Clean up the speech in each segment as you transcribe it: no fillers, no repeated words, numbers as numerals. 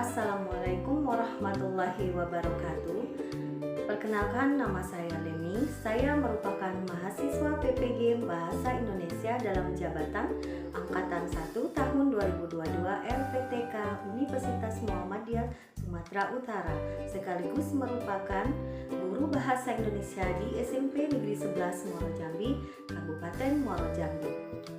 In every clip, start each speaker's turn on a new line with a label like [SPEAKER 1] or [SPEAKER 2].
[SPEAKER 1] Assalamualaikum warahmatullahi wabarakatuh. Perkenalkan, nama saya Leni. Saya merupakan mahasiswa PPG Bahasa Indonesia dalam jabatan Angkatan 1 tahun 2022 LPTK Universitas Muhammadiyah Sumatera Utara, sekaligus merupakan guru Bahasa Indonesia di SMP Negeri 11 Muaro Jambi, Kabupaten Muaro Jambi,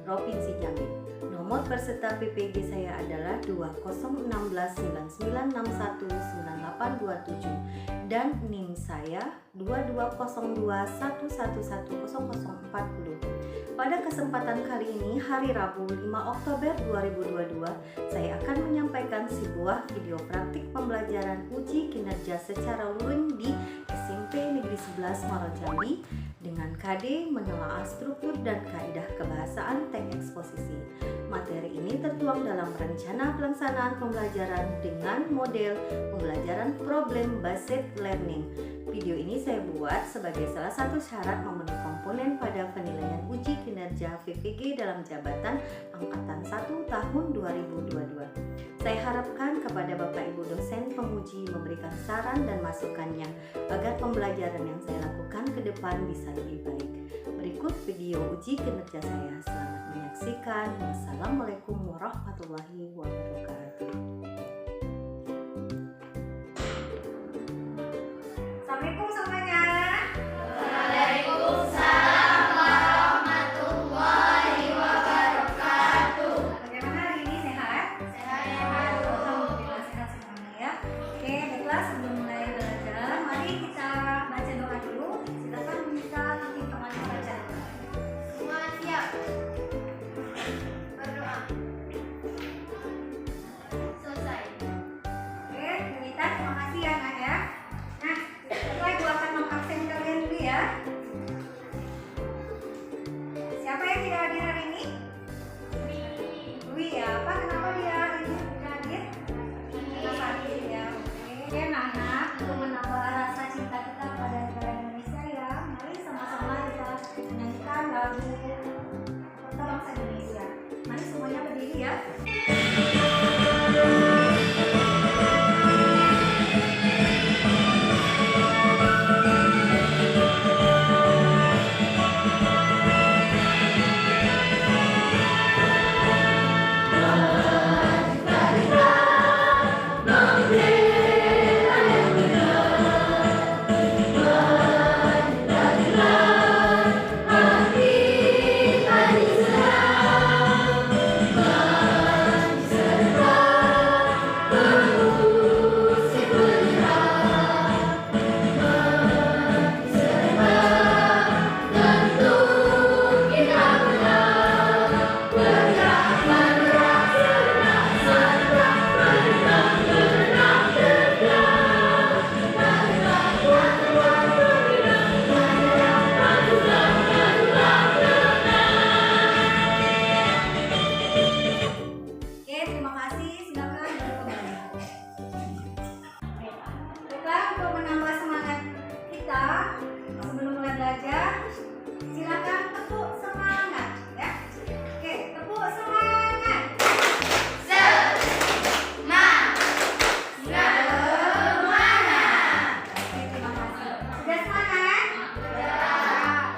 [SPEAKER 1] Provinsi Jambi. Nomor peserta PPG saya adalah 201699619827 dan NIM saya 2202111040. Pada kesempatan kali ini, hari Rabu 5 Oktober 2022, saya akan menyampaikan sebuah video praktik pembelajaran uji kinerja secara luring di SMP Negeri 11 Muaro Jambi dengan KD menelaah struktur dan kaidah kebahasaan teks eksposisi. Materi ini tertuang dalam rencana pelaksanaan pembelajaran dengan model pembelajaran problem based learning. Video ini saya buat sebagai salah satu syarat memenuhi komponen pada penilaian uji kinerja PPG dalam jabatan Angkatan 1 tahun 2022. Saya harapkan kepada Bapak Ibu dosen penguji memberikan saran dan masukannya agar pembelajaran yang saya lakukan ke depan bisa lebih baik. Berikut video uji kinerja saya. Selamat menyaksikan. Wassalamualaikum warahmatullahi wabarakatuh. Assalamualaikum semuanya.
[SPEAKER 2] Waalaikumsalam warahmatullahi wabarakatuh.
[SPEAKER 1] Bagaimana hari ini, sehat?
[SPEAKER 2] Sehat.
[SPEAKER 1] Alhamdulillah sehat semuanya ya. Oke, baiklah, sebelum mulai belajar, mari kita baca doa dulu. Silakan meminta nanti teman baca.
[SPEAKER 2] Semua siap. Berdoa. Selesai.
[SPEAKER 1] Oke, Nita, terima kasih ya Nak ya. Nah, setelah Ibu akan mengabsen kalian dulu ya. Siapa yang tidak hadir hari ini? Dwi ya. Apa? Kenapa dia ini tidak hadir? Karena sakit ya. Oke, anak-anak, untuk menambah rasa cinta kita pada negara Indonesia ya, mari sama-sama kita menyanyikan lagu Kota Bangsa Indonesia. Mari semuanya berdiri ya. Oke, terima kasih. Silakan duduk kembali. Baiklah, untuk menambah semangat kita sebelum mulai belajar, silakan tepuk semangat ya. Oke, tepuk semangat. Oke, terima kasih. Sudah semangat?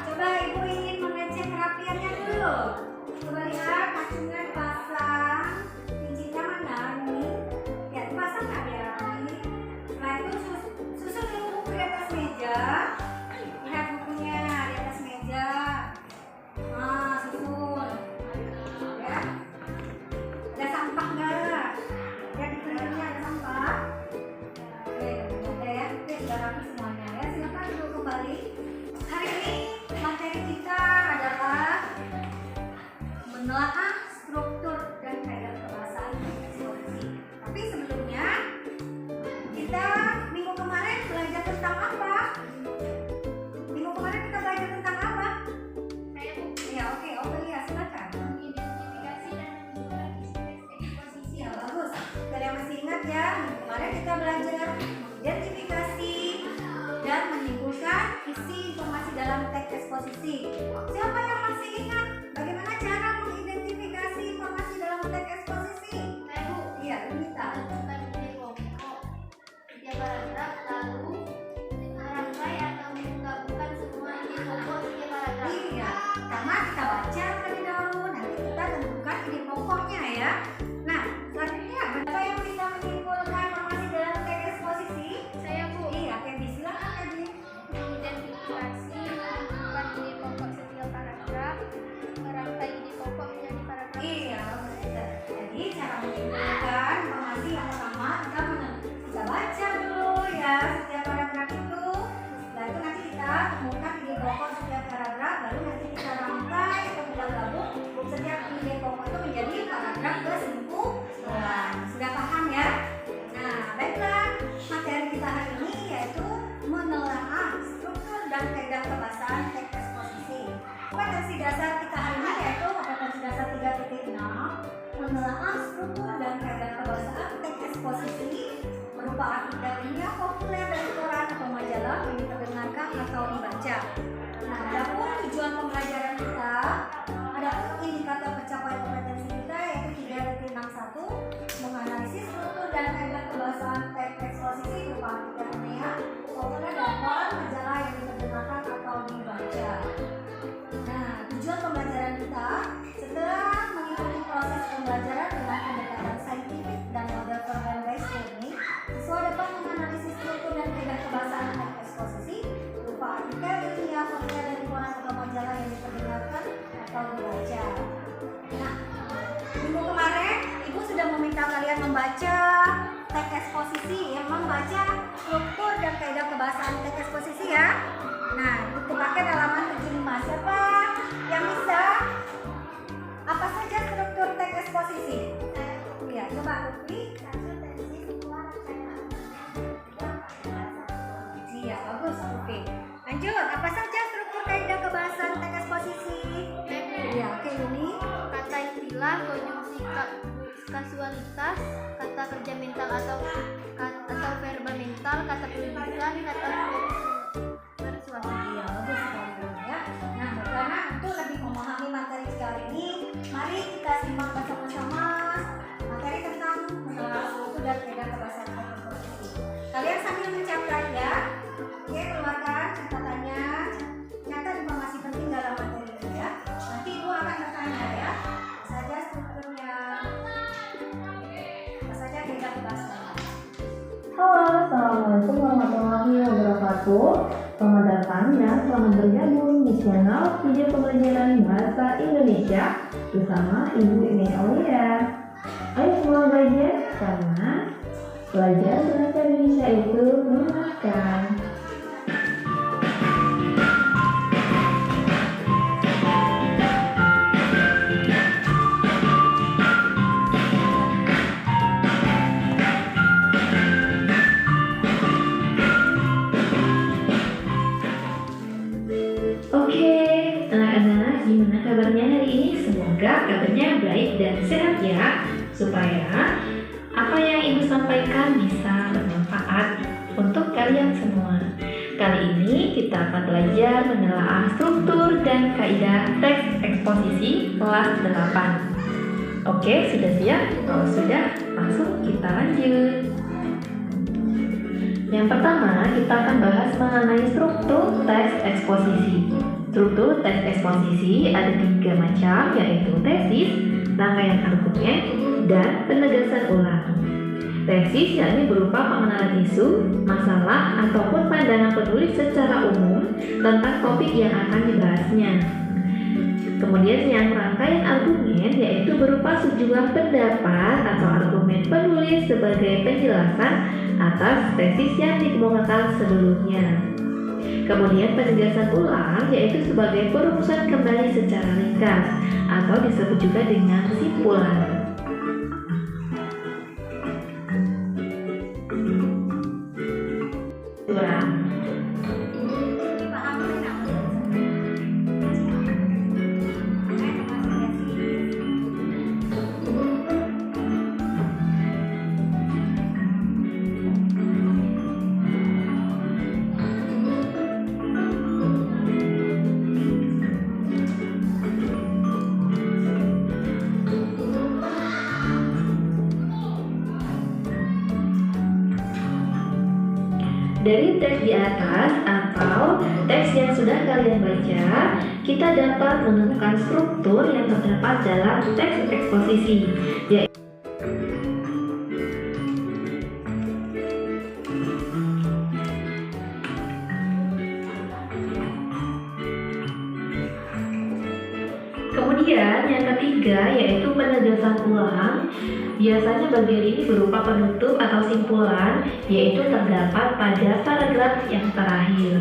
[SPEAKER 1] Coba Ibu ingin mengecek kerapiannya dulu. Coba lihat kacunya dipasang, kuncinya mana ini? Ya, dipasang nggak ya ini? Setelah itu susun dulu buku di atas meja. Lihat bukunya di atas meja. Nah, susun. Ya. Ada sampah nggak? Lihat di pinggirnya ada sampah. Oke, ada ya. Oke, sudah rapi semuanya ya. Silakan duduk kembali. Hari ini materi kita adalah menelaah struktur dan kaidah kebahasaan teks eksposisi. Tapi sebelumnya kita minggu kemarin belajar tentang apa? Minggu kemarin kita belajar tentang apa?
[SPEAKER 2] Saya Bu.
[SPEAKER 1] Ya, oke, ya, silakan.
[SPEAKER 2] Identifikasi dan menentukan isi teks eksposisi.
[SPEAKER 1] Ya, bagus. Kalian masih ingat ya? Minggu kemarin kita belajar identifikasi dan menyimpulkan isi informasi dalam teks eksposisi. Siapa yang masih ingat bagaimana cara mengidentifikasi informasi dalam teks eksposisi?
[SPEAKER 2] Saya Bu.
[SPEAKER 1] Iya, Nita.
[SPEAKER 2] Tentukan ide kelompok.
[SPEAKER 1] eksposisi berupa artikel ilmiah populer dari koran atau majalah yang diperdengarkan atau dibaca. Nah, adapun tujuan pembelajaran kita, adapun indikator pencapaian kompetensi kita yaitu 3.61 menganalisis struktur dan kaidah kebahasaan teks eksposisi berupa artikel ilmiah populer dari koran majalah yang diperdengarkan atau dibaca. Nah, tujuan pembelajaran kita setelah mengikuti proses pembelajaran dengan pendekatan saintifik dan model program based learning, siswa dapat menganalisis struktur dan kaidah kebahasaan teks eksposisi berupa artikel ilmiah populer dari koran atau majalah yang diperdengarkan atau dibaca. Nah, minggu kemarin Ibu sudah meminta kalian membaca teks eksposisi, yang membaca struktur dan kaidah kebahasaan teks eksposisi ya. Nah, buku paket halaman 75. Siapa yang bisa? Apa saja struktur teks eksposisi? Ya, coba Lutfi. Iya, bagus Lutfi. Lanjut, apa saja struktur kaidah kebahasaan teks eksposisi? Iya, oke ini.
[SPEAKER 2] Kata istilah, konjungsi kasualitas, kata kerja mental atau verbal mental, kata penunjukan, kata persuasi.
[SPEAKER 1] Iya, bagus sekali ya. Nah, karena untuk lebih memahami materi kali ini, mari kita simak bersama-sama materi tentang masalah struktur dan kaidah kebahasaan teks eksposisi. Kalian sambil mencatat ya. Oke, keluarkan catatannya. Catat informasi penting dalam materi ini ya. Nanti Ibu akan bertanya ya. Apa saja strukturnya? Apa saja kaidah kebahasaan?
[SPEAKER 3] Halo, Assalamualaikum warahmatullahi wabarakatuh. Selamat datang dan selamat bergabung di channel video pembelajaran bahasa Indonesia bersama Ibu Ine Aulia. Ayo semua belajar, karena belajar bahasa Indonesia itu menyenangkan. Oke, anak-anak, gimana kabarnya hari ini? Semoga kabarnya baik dan sehat ya, supaya apa yang Ibu sampaikan bisa bermanfaat untuk kalian semua. Kali ini kita akan belajar menelaah struktur dan kaidah teks eksposisi kelas 8. Oke, sudah siap? Kalau sudah, langsung kita lanjut. Yang pertama, kita akan bahas mengenai struktur teks eksposisi. Struktur teks eksposisi ada 3 macam, yaitu tesis, rangkaian argumen, dan penegasan ulang. Tesis yakni berupa pengenalan isu, masalah, ataupun pandangan penulis secara umum tentang topik yang akan dibahasnya. Kemudian yang rangkaian argumen yaitu berupa sejumlah pendapat atau argumen penulis sebagai penjelasan atas tesis yang dikemukakan sebelumnya. Kemudian penegasan ulang yaitu sebagai perumusan kembali secara ringkas atau disebut juga dengan simpulan. Dari teks di atas atau teks yang sudah kalian baca, kita dapat menemukan struktur yang terdapat dalam teks eksposisi, yaitu kemudian yang ketiga yaitu penegasan ulang. Biasanya bagian ini berupa penutup atau simpulan, yaitu terdapat pada paragraf yang terakhir.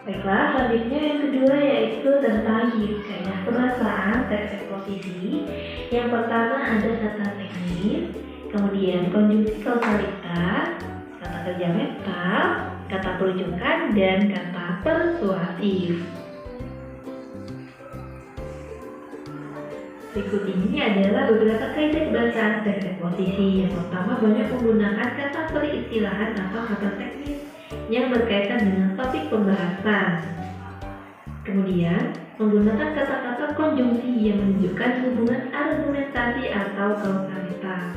[SPEAKER 3] Baiklah, selanjutnya yang kedua yaitu tentang kaidah kebahasaan teks eksposisi. Yang pertama ada kata teknis, kemudian konjungsi kausalitas, kata kerja mental, kata perujukan, dan kata persuasif. Berikut ini adalah beberapa kaidah bacaan teks eksposisi. Yang pertama, banyak menggunakan kata peristilahan atau kata teknis yang berkaitan dengan topik pembahasan. Kemudian, menggunakan kata-kata konjungsi yang menunjukkan hubungan argumentasi atau kausalitas.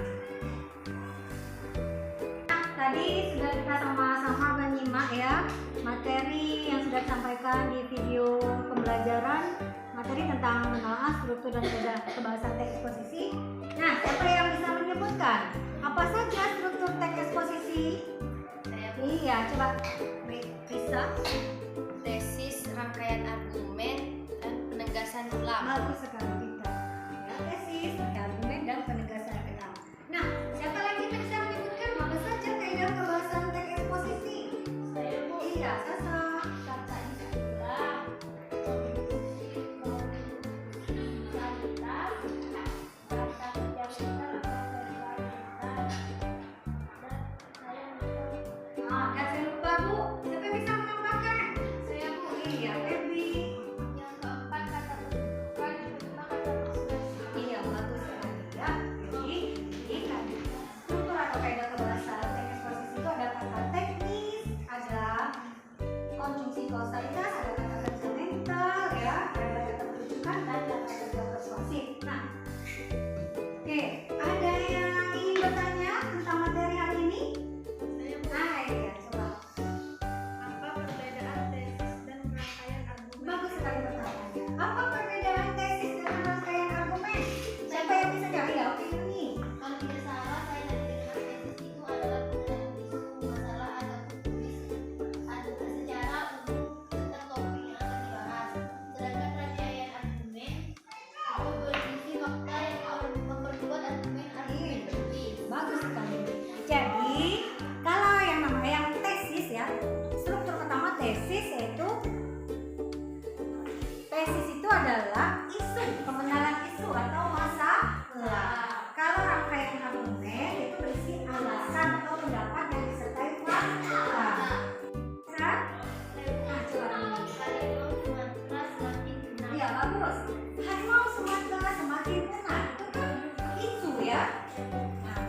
[SPEAKER 1] Tadi sudah kita sama-sama menyimak ya materi yang sudah disampaikan di video pembelajaran materi tentang menelaah struktur dan kebahasaan teks eksposisi. Nah, siapa yang bisa menyebutkan apa saja struktur teks eksposisi? Iya, coba bisa.
[SPEAKER 2] Tesis, rangkaian argumen, dan penegasan ulang.
[SPEAKER 1] Bagus sekali kita. Ya, tesis, argumen dan penegasan ulang. Nah, siapa lagi bisa menyebutkan apa saja kaidah kebahasaan teks eksposisi?
[SPEAKER 2] Saya Bu.
[SPEAKER 1] Iya, Sasa.
[SPEAKER 2] Kata istilah, kualitas, kata penjelasan, dan saya
[SPEAKER 1] Nah, jangan lupa Bu, siapa yang bisa menambahkan?
[SPEAKER 2] saya Bu.
[SPEAKER 1] Iya, Febri.
[SPEAKER 2] Yang keempat kata penunjukan, yang kelima kata persuasi.
[SPEAKER 1] Iya, bagus sekali ya. Jadi, ini kan struktur atau kaidah kebahasaan teks eksposisi itu ada kata teknis, ada konjungsi kausalitas, ada kata kerja mental, ya, ada kata penunjukan dan kata kerja persuasif. Nah, oke, ada yang ingin bertanya tentang materi hari ini?
[SPEAKER 2] Saya Bu.
[SPEAKER 1] Nah, iya, coba.
[SPEAKER 2] Apa perbedaan tesis dan rangkaian argumen?
[SPEAKER 1] Bagus sekali pertanyaannya. Apa perbedaan tesis dan rangkaian argumen? Siapa yang bisa jawab? Ya, oke nih.
[SPEAKER 2] Kalau tidak salah, saya dari dengar tesis itu adalah penilaian isu, masalah ataupun tulis secara umum tentang topik yang akan dibahas. Sedangkan rangkaian argumen itu berisi fakta yang memperkuat argumen tulis.
[SPEAKER 1] Bagus sekali. Jadi, kalau yang tesis ya, struktur pertama tesis yaitu tesis itu adalah isu, pembenaran isu atau masalah. Kalau rangkaian argumen itu berisi alasan atau pendapat yang disertai fakta. Nah, coba.
[SPEAKER 2] Harimau Sumatera semakin punah.
[SPEAKER 1] Iya, bagus. Harimau Sumatera semakin punah. Itu kan isu ya. Nah,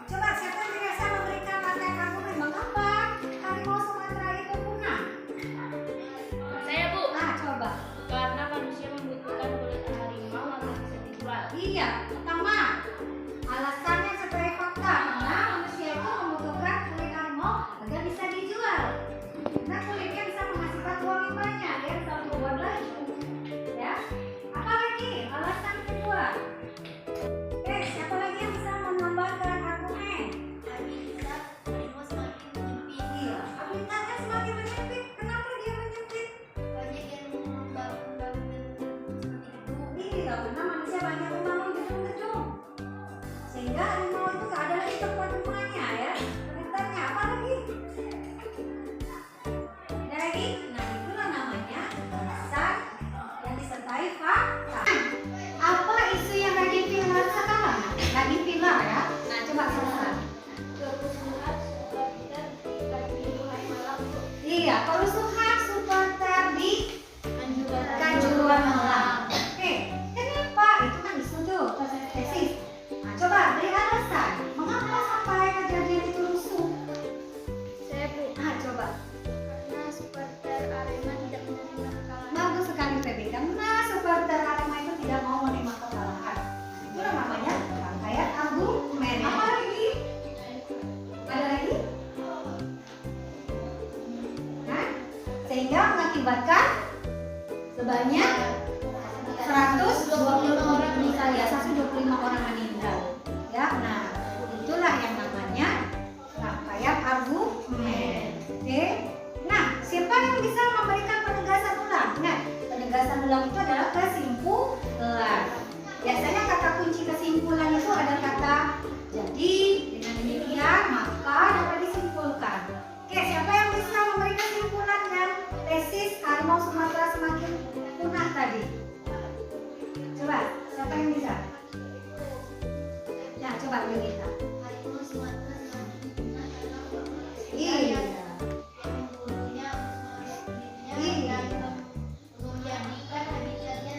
[SPEAKER 1] coba siapa yang bisa memberikan rangkaian argumen mengapa harimau Sumatera itu punah?
[SPEAKER 2] Saya Bu.
[SPEAKER 1] Nah, coba.
[SPEAKER 2] Karena manusia membutuhkan kulit harimau agar bisa dijual.
[SPEAKER 1] Iya, pertama alasannya sebagai fakta karena manusia itu membutuhkan kulit harimau agar bisa dijual. Karena kulitnya bisa menghasilkan uang yang banyak ya, bisa untuk buat baju. Ya, apalagi alasan kedua. Oke, siapa lagi yang bisa menambahkan argumen?
[SPEAKER 2] Habitat harimau semakin menyempit.
[SPEAKER 1] Iya, habitatnya semakin menyempit. Kenapa dia menyempit?
[SPEAKER 2] Banyak yang membangun bangunan seperti itu.
[SPEAKER 1] Iya, karena manusia banyak membangun gedung-gedung. Sehingga harimau itu gak ada lagi tempat rumahnya ya. Habitatnya apa lagi? Ada lagi? Nah, itulah namanya alasan yang disertai fakta. Apa isu yang lagi viral sekarang? Lagi viral ya. Nah, coba selesai.
[SPEAKER 2] Kerusuhan supporter di Kanjuruhan Malang Bu.
[SPEAKER 1] Iya, kerusuhan supporter di
[SPEAKER 2] Kanjuruhan
[SPEAKER 1] Kanjuruhan Malang. Oke, kenapa? Itu kan isu tuh, tesis. Nah, coba beri alasan. Mengapa sampai kejadian itu rusuh?
[SPEAKER 2] Saya Bu.
[SPEAKER 1] Nah, coba.
[SPEAKER 2] Karena supporter Arema tidak menerima kekalahan.
[SPEAKER 1] Bagus sekali Feby, karena supporter Arema itu tidak mau menerima kekalahan. Itulah namanya rangkaian argumen. Apa lagi? Ada lagi? Nah, sehingga mengakibatkan sebanyak 125 orang meninggal ya, 125 orang meninggal. Ya, nah itulah yang namanya rangkaian argumen. Oke. Nah, siapa yang bisa memberikan penegasan ulang? Nah, penegasan ulang itu adalah kesimpulan. Biasanya kata kunci kesimpulan itu ada kata jadi, dengan demikian maka dapat disimpulkan. Oke, siapa yang bisa memberi kesimpulan dan tesis harimau Sumatera semakin punah tadi? Coba, siapa yang bisa? Nah, coba Yulita.
[SPEAKER 2] Harimau Sumatera semakin punah karena manusia
[SPEAKER 1] Iya.
[SPEAKER 2] yang membunuhnya untuk melestarikannya
[SPEAKER 1] Iya.
[SPEAKER 2] dan menjadikan habitatnya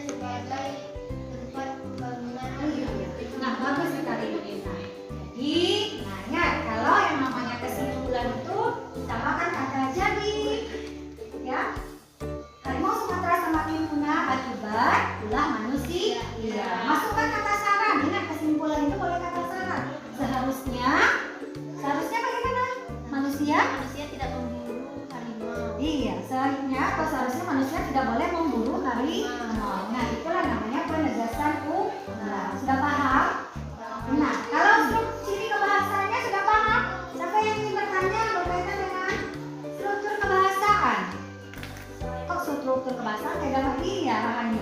[SPEAKER 4] pegang iya Ayu.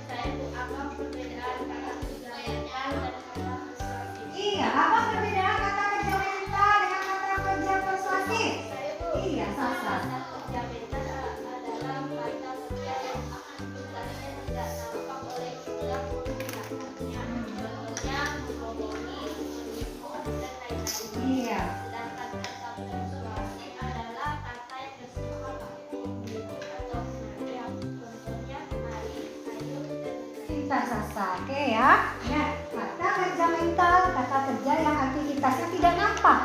[SPEAKER 2] Saya itu apa perbedaan kata kerja mental dan kata persuasif?
[SPEAKER 4] Iya, apa perbedaan kata kerja mental dengan kata kerja persuasif?
[SPEAKER 2] Saya itu
[SPEAKER 4] Iya, Sasa.
[SPEAKER 2] kata kerja mental adalah kata kerja yang akan sebenarnya tidak nampak oleh istilah menggunakannya. Contohnya membohongi, menipu, dan lain-lain.
[SPEAKER 4] Iya.
[SPEAKER 2] Sedangkan kata persuasif adalah kata yang bersifat memiliki atau mengajak. Contohnya mari, ayo, dan lain-lain.
[SPEAKER 4] Pintar Sasa, oke ya. Nah, kata kerja mental, kata kerja yang aktivitasnya tidak nampak,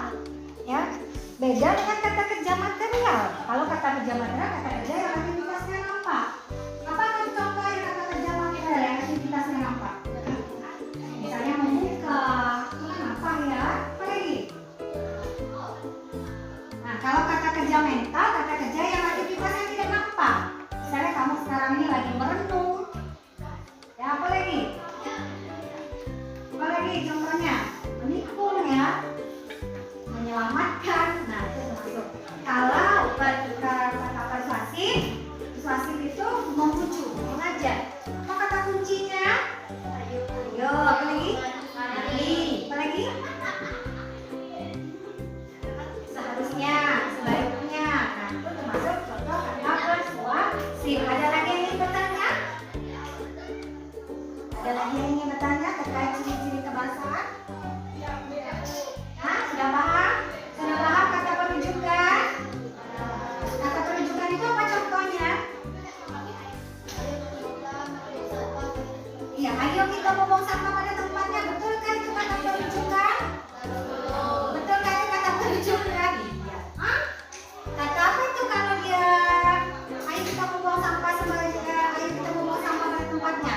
[SPEAKER 4] ya. Beda dengan kata kerja material. Kalau kata kerja material, kata kerja yang aktivitasnya nampak. Apa contoh yang kata kerja material yang aktivitasnya nampak? Misalnya membuka, apa ya? Apa lagi? Nah, kalau kata kerja mental, kata kerja yang aktivitasnya tidak nampak. Misalnya kamu sekarang ini lagi merenung. Ya, apa lagi? Apa lagi contohnya? Menikung ya. Menyelamatkan. Nah, itu termasuk. Kalau kata persuasif, persuasif itu membujuk, mengajak. Apa kata kuncinya? Ayo, apa lagi? Mari. Apa lagi? Seharusnya, sebaiknya. Nah, itu termasuk contoh kata persuasif. Ada lagi yang ingin bertanya? Ada lagi yang ingin bertanya terkait ciri-ciri kebahasaan? Hah? Sudah paham? Sudah paham kata penunjukan? Kata penunjukan itu apa contohnya? Iya, ayo kita buang sampah pada tempatnya. Betul kan itu kata penunjukan? Betul kan itu kata penunjukan? Iya. Hah? Kata apa itu kalau dia ayo kita buang sampah ayo kita buang sampah pada tempatnya?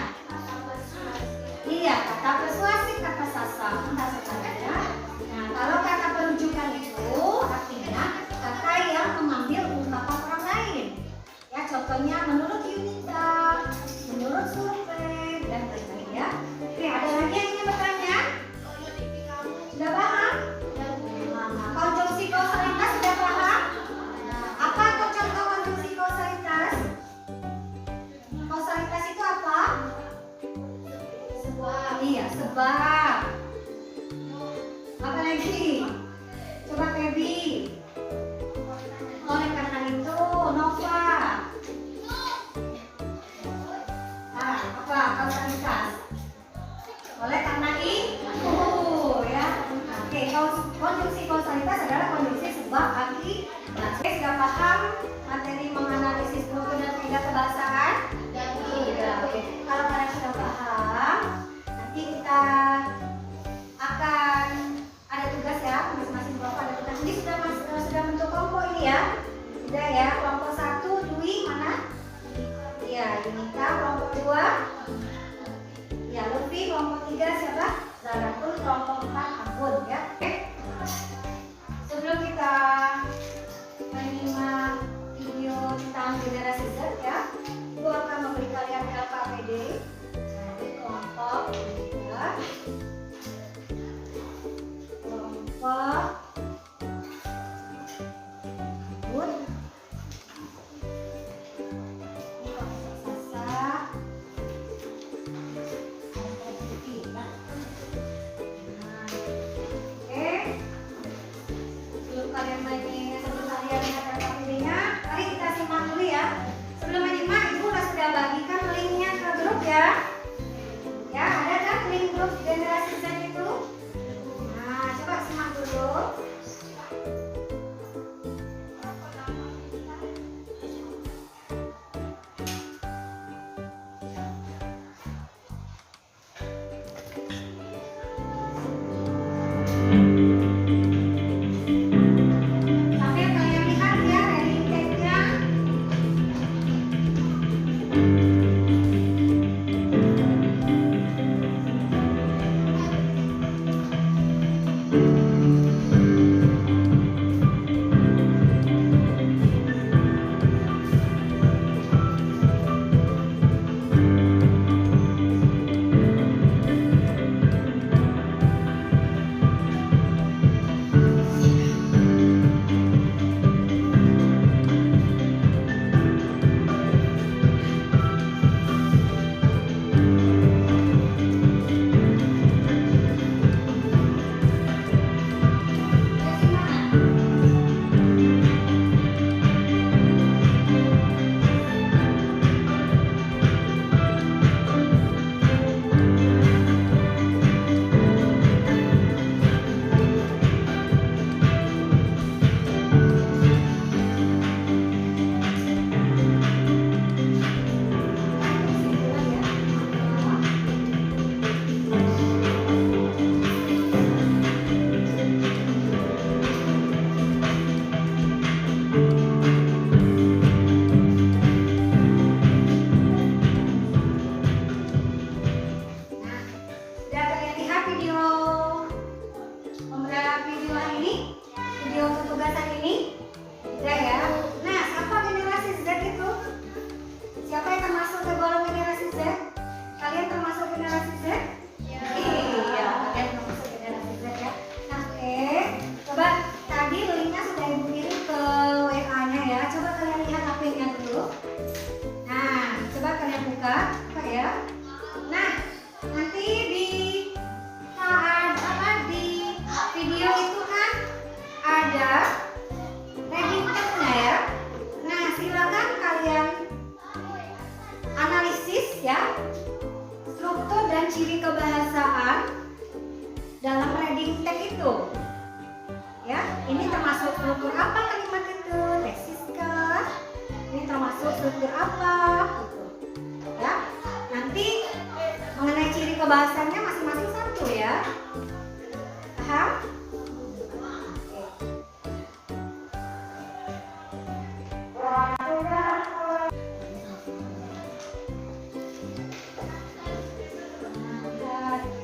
[SPEAKER 4] Iya, kata persuasif, kata Sasa. Kata Sasa ya. Nah, kalau kata penunjukan itu artinya kata yang mengambil ungkapan orang lain. Ya, contohnya menurut Yunita, menurut survei dan lain-lain ya. Oke, ada lagi yang ingin bertanya? Sudah paham? Nah, konjungsi kausalitas sudah paham? Apa itu contoh konjungsi kausalitas? Kausalitas itu apa? Iya, sebab. Apa lagi? Coba Feby. Oleh karena itu, Nova. Ah, apa kausalitas? Oleh karena itu, ya. Oke, konjungsi kausalitas adalah konjungsi sebab akibat. Sudah paham materi menganalisis struktur dan kaidah kebahasaan? Sudah. Oke. Kalau kalian sudah paham, nanti kita akan ada tugas ya, masing-masing kelompok ada tugas. Ini sudah bentuk kelompok ini ya. Sudah ya, kelompok 1 Dwi mana? Iya, Yunita. Kelompok 2 ya, Lutfi. Kelompok 3 siapa? Zaratul. Kelompok 4 Abun ya. Oke. Sebelum kita menyimak video tentang generasi Z ya, Ibu akan memberi kalian LKPD. Nanti kelompok 3, kelompok Bun, ini kelompok Sasa, kelompok Putih ya. Nah, oke. Sebelum kalian lihat LKPD-nya, mari kita simak dulu ya. Sebelum menyimak, Ibu sudah bagikan linknya ke grup ya. Ya, ada kan link grup generasi Z itu? Nah, coba simak dulu. Sambil kalian lihat ya dari tag-nya. ciri kebahasaan dalam reading text itu. Ya, ini termasuk struktur apa kalimat itu? Tesis kah? Ini termasuk struktur apa? Gitu. Ya, nanti mengenai ciri kebahasannya masing-masing satu ya. Paham?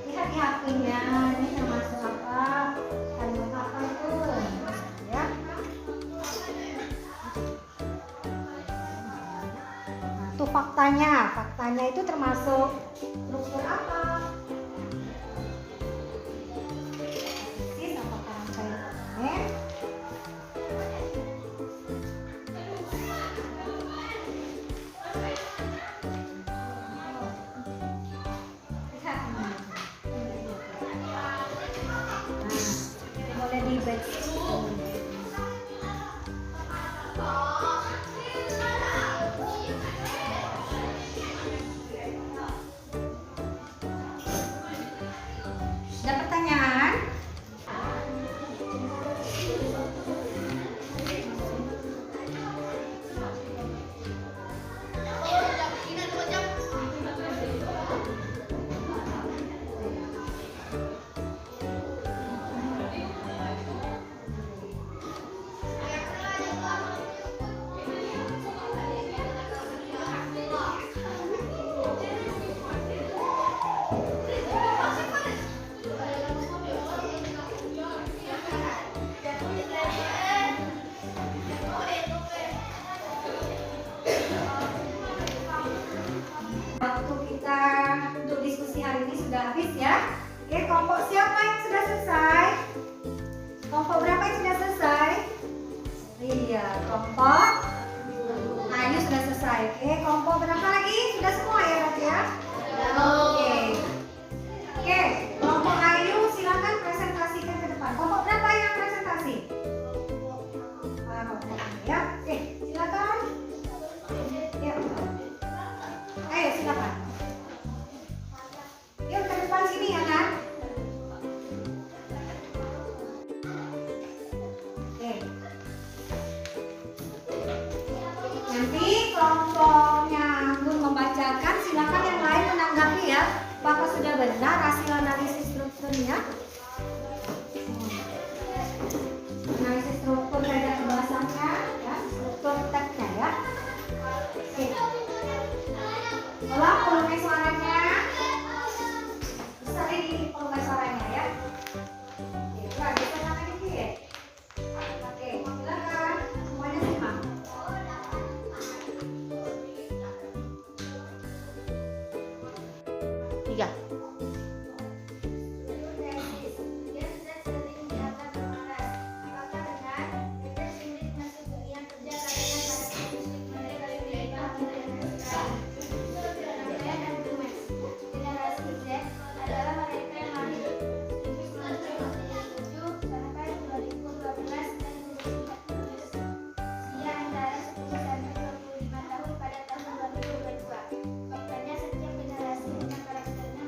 [SPEAKER 4] Lihat di HP-nya, ini termasuk apa? Kalimat apa itu? Ya. Nah, itu faktanya. Faktanya itu termasuk struktur apa? Tesis apakah rangkaian argumen? Lihat ini. Nah, boleh di back. Ada pertanyaan? Waktu kita untuk diskusi hari ini sudah habis ya. Oke, kelompok siapa yang sudah selesai? Kelompok berapa yang sudah selesai? Iya, kelompok Ayu sudah selesai. Oke, kelompok berapa lagi? Sudah semua ya berarti ya? Oke. Oke, kelompok Ayu silakan presentasikan ke depan. Kelompok berapa yang presentasi? Kelompok ini ya. Oke, silakan. Ya. Ayo silakan. Yuk ke depan sini ya kan. Oke. Nanti kelompoknya Anggun membacakan, silakan yang lain menanggapi ya. Apakah sudah benar hasil analisis strukturnya? Analisis struktur terhadap kebahasannya, ya, struktur teksnya ya. Oke. Tolong volume suaranya. Bisa di volume suaranya ya. Oke, Kak, bisa sampai dikit. Oke, silakan. Semuanya simak.
[SPEAKER 2] Tiga.
[SPEAKER 4] Faktanya setiap generasi dengan karakternya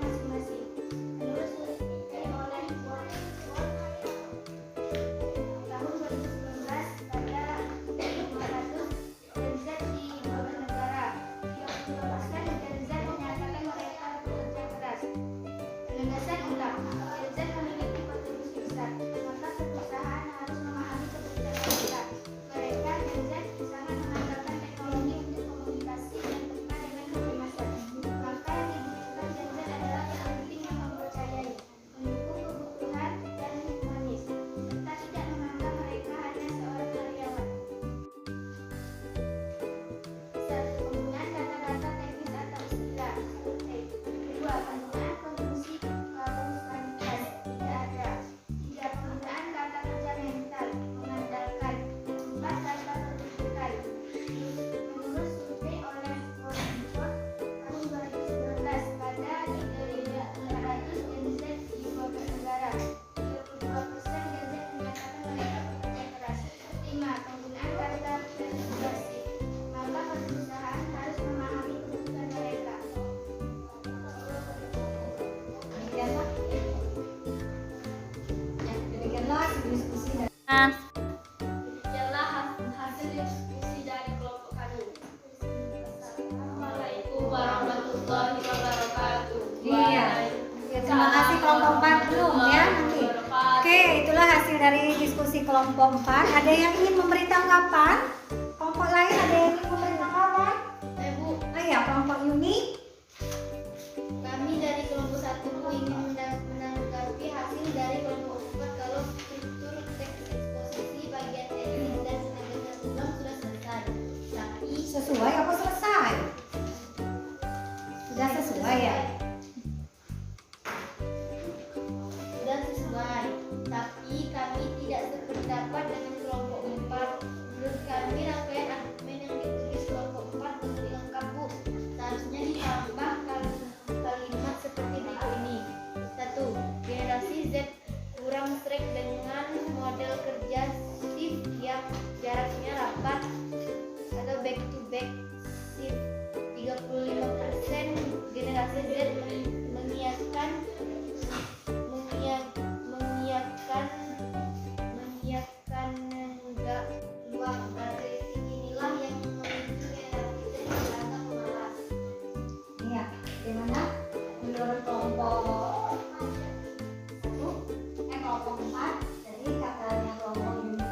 [SPEAKER 2] warahmatullahi wabarakatuh.
[SPEAKER 4] Iya. Ya, terima kasih kelompok 4 belum ya nanti. Oke, itulah hasil dari diskusi kelompok 4. Ada yang ingin memberi tanggapan? Kelompok lain ada yang ingin memberi tanggapan?
[SPEAKER 2] Bu,
[SPEAKER 4] Oh iya, kelompok Yuni.
[SPEAKER 2] kami dari kelompok 1 ingin menanggapi hasil dari kelompok 4 kalau struktur teks eksposisi bagian editing dan tenaga ulang sudah selesai. Tapi
[SPEAKER 4] Sesuai apa selesai? Sudah sesuai ya?
[SPEAKER 2] sudah sesuai. Tapi kami tidak sependapat dengan kelompok 4. Menurut kami rangkaian argumen yang ditulis kelompok 4 belum lengkap, Bu. Seharusnya ditambah kalimat seperti berikut ini. 1. Generasi Z kurang strike dengan model kerja shift yang jaraknya rapat atau back to back shift. 35% generasi Z mengiyakan enggak luar karakteristik inilah yang memicu generasi Z merasa pemalas.
[SPEAKER 4] Iya. Gimana? Menurut kelompok 1, kelompok 4. Jadi katanya kelompok Yuni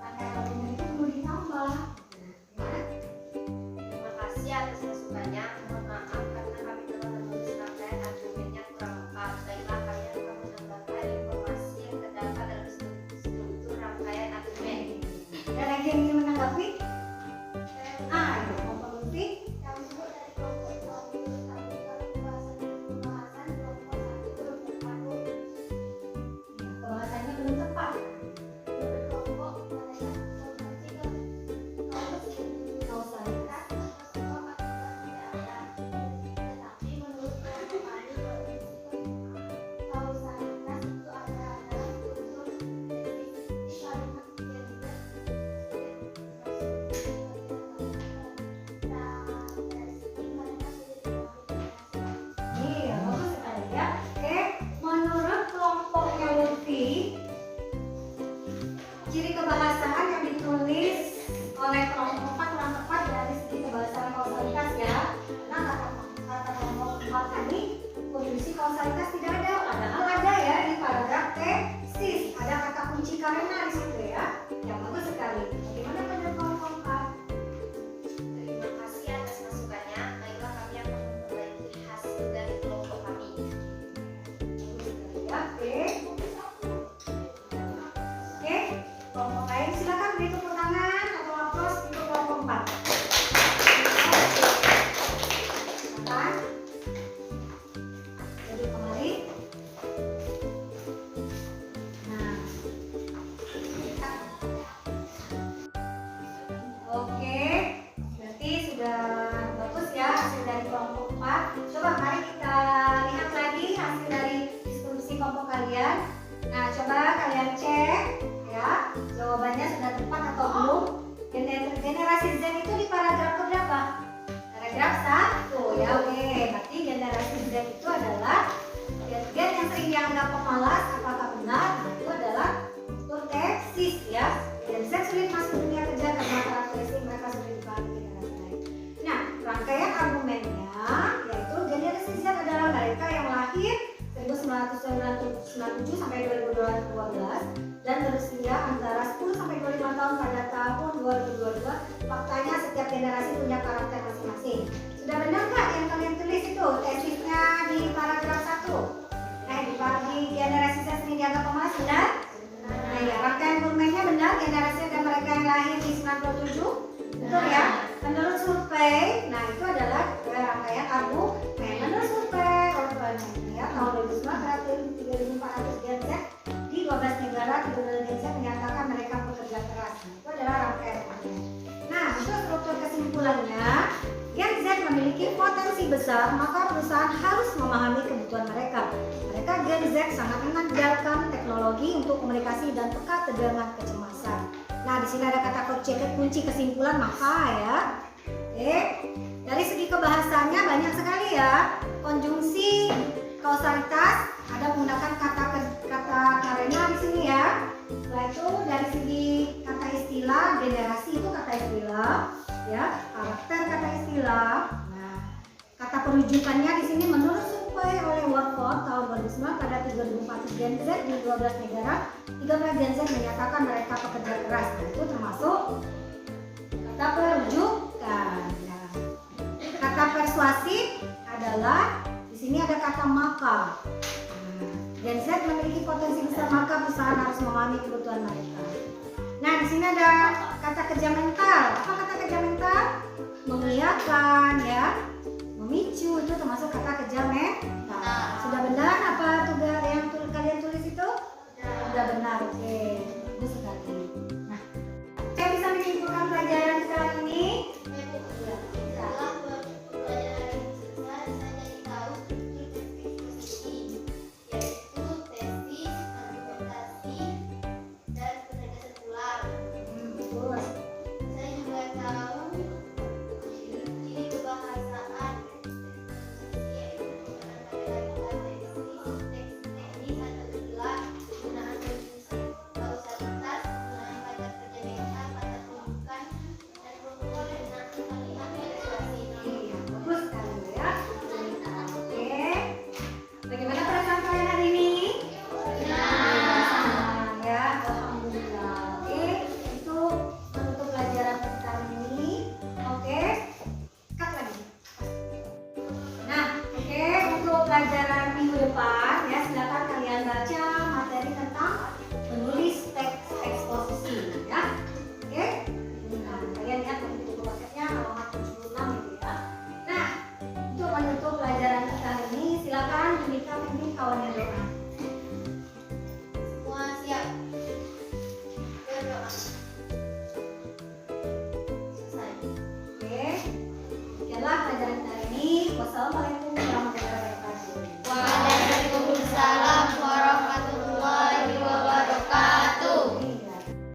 [SPEAKER 4] pakai argumen itu perlu ditambah. Gimana?
[SPEAKER 5] Terima kasih atas masukannya. Mohon maaf karena kami telah menulis rangkaian argumennya kurang lengkap. Baiklah, kami akan menambahkan informasi yang terdapat dalam struktur rangkaian argumen.
[SPEAKER 4] Ada lagi yang ingin menanggapi? Itu kelompok Lutfi.
[SPEAKER 2] Kami sebut dari kelompok 2 kami kalau pembahasan kelompok 1 belum tepat, Bu.
[SPEAKER 4] Pembahasannya belum tepat.
[SPEAKER 2] Menurut kelompok mereka
[SPEAKER 4] Kausalitas.
[SPEAKER 2] tetapi menurut kelompok kami kausalitas itu ada dalam struktur di kalimat
[SPEAKER 4] Iya, bagus sekali ya. Oke, menurut kelompoknya Lutfi, ciri kebahasan yang ditulis oleh kelompok 4 kurang tepat dari segi kebahasan kausalitas ya. Nah, kata kelompok 4 tadi, konjungsi kausalitas tidak ada, padahal ada ya di paragraf tesis. Ada kata kunci karena di situ ya. Yang bagus sekali. Bagaimana menurut kelompok 4?
[SPEAKER 5] Terima kasih atas masukannya. Baiklah, kami akan memperbaiki hasil dari kelompok kami.
[SPEAKER 4] Ya, oke, kelompok lain silakan beri tepuk tangan atau aplaus untuk kelompok 4. Silakan. Duduk kembali. Nah, oke, berarti sudah bagus ya hasil dari kelompok 4. Coba mari kita lihat lagi hasil dari diskusi kelompok kalian. Nah, coba kalian cek ya, jawabannya sudah tepat atau belum. Generasi Z itu di paragraf keberapa? Paragraf 1 ya, oke. Berarti generasi Z itu adalah gen yang sering dianggap pemalas. Apakah benar? Nah, itu adalah struktur tesis ya. Gen Z sulit masuk dunia kerja karena karakteristik mereka sulit dibanding generasi lain. Nah, rangkaian argumennya yaitu generasi Z adalah mereka yang lahir 1997 sampai 2012 dan berusia antara 10 sampai 25 tahun pada tahun 2022. Faktanya setiap generasi punya karakter masing-masing. Sudah benar nggak yang kalian tulis itu tesisnya di paragraf 1? Di generasi Z ini dianggap pemalas, benar? Nah ya, rangkaian argumennya benar. Generasi ada mereka yang lahir di 97, betul ya? Menurut survei, nah itu adalah rangkaian argumen. Menurut survei ya, tahun 2009 terhadap 3.400 Gen Z di 12 negara, 3 Gen Z menyatakan mereka pekerja keras. Nah, itu adalah rangkaian argumen. Nah, untuk struktur kesimpulannya, Gen Z memiliki potensi besar, maka perusahaan harus memahami kebutuhan mereka. Mereka Gen Z sangat mengandalkan teknologi untuk komunikasi dan peka dengan kecemasan. Nah, di sini ada kata kunci kesimpulan maka ya. Oke. Dari segi kebahasannya banyak sekali ya. Konjungsi kausalitas ada menggunakan kata karena di sini ya. Setelah itu dari segi kata istilah, generasi itu kata istilah ya, karakter kata istilah. Nah, kata rujukannya di sini menurut survei oleh World Watch tahun 2009 pada 3.400 Gen Z di 12 negara, 13 Gen Z menyatakan mereka pekerja keras. Nah, itu termasuk kata perujukan. Nah, kata persuasif adalah di sini ada kata maka. Gen Z memiliki potensi besar, maka perusahaan harus memahami kebutuhan mereka. Nah, di sini ada kata kerja mental. Apa kata kerja mental? Mengiyakan, ya, memicu, itu termasuk kata kerja mental. Sudah benar apa tugas yang kalian tulis itu? Sudah benar, oke. Bagus sekali. Nah, saya bisa menyimpulkan pelajaran kali ini.
[SPEAKER 2] Setelah pelajaran ini selesai, saya jadi tahu struktur teks eksposisi, yaitu tesis, argumentasi, dan penegasan ulang.
[SPEAKER 4] Betul.
[SPEAKER 2] Saya juga tahu ciri kebahasaan yaitu penggunaan kata-kata tesis, teks teknis atau istilah, penggunaan prinsip kausalitas, penggunaan kata kerja mental, kata tunjukkan, dan penggunaan kalimat persuasif.
[SPEAKER 4] Iya, bagus sekali ya. Oke. Bagaimana perasaan kalian hari ini? Senang ya, alhamdulillah. Oke, itu untuk pelajaran kita hari ini. Oke, cut lagi. Nah, oke, untuk pelajaran minggu depan ya, silakan kalian baca materi tentang menulis teks eksposisi ya. Oke. Nah, kalian lihat di buku paketnya halaman 76 gitu ya. Nah, untuk menutup pelajaran kita hari ini, silakan diminta pimpin kawannya doa.
[SPEAKER 2] Semua siap? Berdoa. Selesai.
[SPEAKER 4] Oke, demikianlah pelajaran kita hari ini. Wassalamualaikum